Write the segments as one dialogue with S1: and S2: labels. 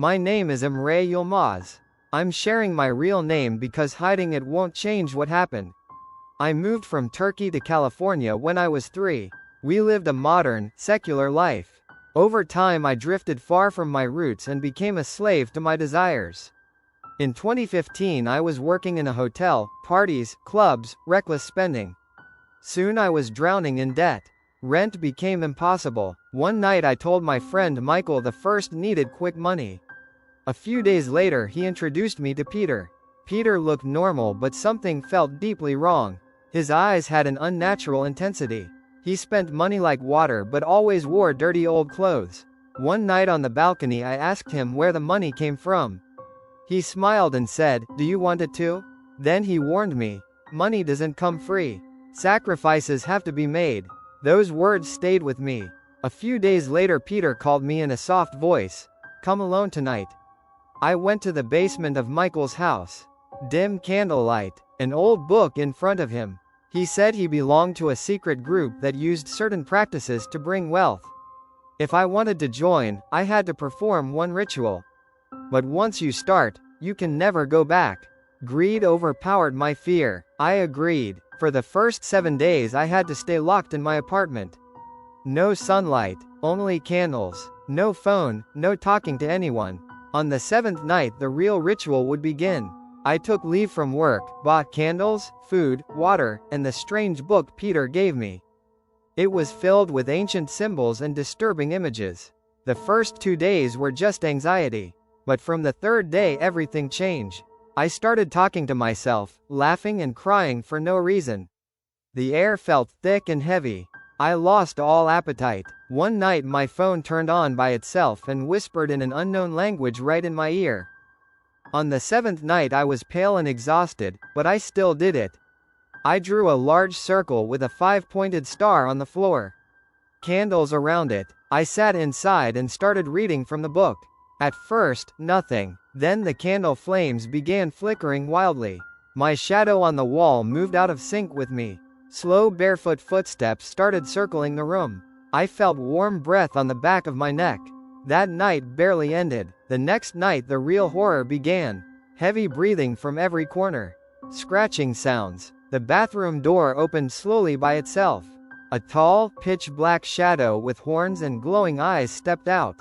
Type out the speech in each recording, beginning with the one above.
S1: My name is Emre Yılmaz. I'm sharing my real name because hiding it won't change what happened. I moved from Turkey to California when I was 3. We lived a modern, secular life. Over time I drifted far from my roots and became a slave to my desires. In 2015 I was working in a hotel, parties, clubs, reckless spending. Soon I was drowning in debt. Rent became impossible. One night I told my friend Michael the first needed quick money. A few days later he introduced me to Peter. Peter looked normal but something felt deeply wrong. His eyes had an unnatural intensity. He spent money like water but always wore dirty old clothes. One night on the balcony I asked him where the money came from. He smiled and said, "Do you want it too?" Then he warned me, "Money doesn't come free. Sacrifices have to be made." Those words stayed with me. A few days later Peter called me in a soft voice. "Come alone tonight." I went to the basement of Michael's house. Dim candlelight, an old book in front of him. He said he belonged to a secret group that used certain practices to bring wealth. If I wanted to join, I had to perform one ritual. But once you start, you can never go back. Greed overpowered my fear. I agreed. For the first 7 days I had to stay locked in my apartment. No sunlight, only candles. No phone, no talking to anyone. On the 7th night the real ritual would begin. I took leave from work, bought candles, food, water, and the strange book Peter gave me. It was filled with ancient symbols and disturbing images. The first 2 days were just anxiety. But from the 3rd day everything changed. I started talking to myself, laughing and crying for no reason. The air felt thick and heavy. I lost all appetite. One night my phone turned on by itself and whispered in an unknown language right in my ear. On the 7th night I was pale and exhausted, but I still did it. I drew a large circle with a 5-pointed star on the floor. Candles around it. I sat inside and started reading from the book. At first, nothing. Then the candle flames began flickering wildly. My shadow on the wall moved out of sync with me. Slow barefoot footsteps started circling the room. I felt warm breath on the back of my neck. That night barely ended. The next night the real horror began. Heavy breathing from every corner. Scratching sounds. The bathroom door opened slowly by itself. A tall, pitch-black shadow with horns and glowing eyes stepped out.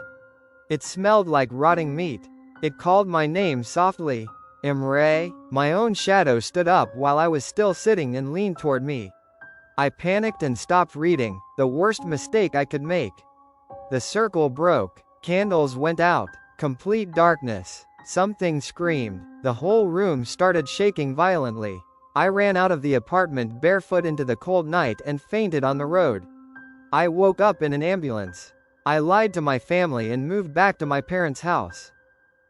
S1: It smelled like rotting meat. It called my name softly. Emre. My own shadow stood up while I was still sitting and leaned toward me. I panicked and stopped reading, the worst mistake I could make. The circle broke. Candles went out. Complete darkness. Something screamed. The whole room started shaking violently. I ran out of the apartment barefoot into the cold night and fainted on the road. I woke up in an ambulance. I lied to my family and moved back to my parents' house.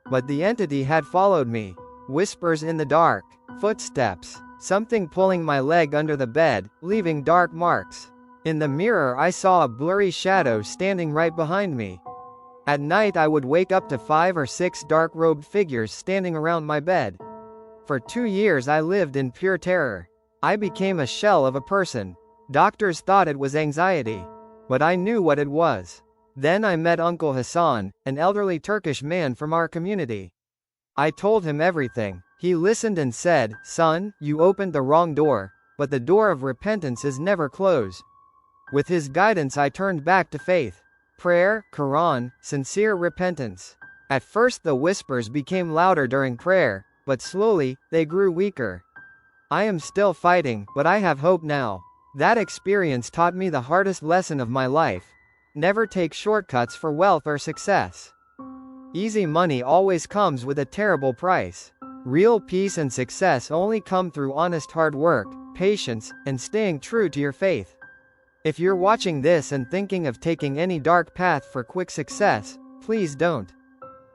S1: But the entity had followed me. Whispers in the dark. Footsteps. Something pulling my leg under the bed, leaving dark marks. In the mirror I saw a blurry shadow standing right behind me. At night I would wake up to 5 or 6 dark-robed figures standing around my bed. For 2 years I lived in pure terror. I became a shell of a person. Doctors thought it was anxiety. But I knew what it was. Then I met Uncle Hassan, an elderly Turkish man from our community. I told him everything. He listened and said, "Son, you opened the wrong door, but the door of repentance is never closed." With his guidance I turned back to faith. Prayer, Quran, sincere repentance. At first the whispers became louder during prayer, but slowly, they grew weaker. I am still fighting, but I have hope now. That experience taught me the hardest lesson of my life. Never take shortcuts for wealth or success. Easy money always comes with a terrible price. Real peace and success only come through honest hard work, patience, and staying true to your faith. If you're watching this and thinking of taking any dark path for quick success, please don't.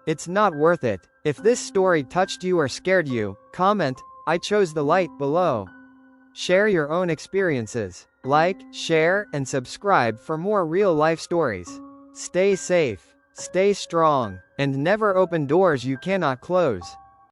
S1: It's not worth it. If this story touched you or scared you, comment, "I chose the light," below. Share your own experiences. Like, share, and subscribe for more real-life stories. Stay safe, stay strong, and never open doors you cannot close.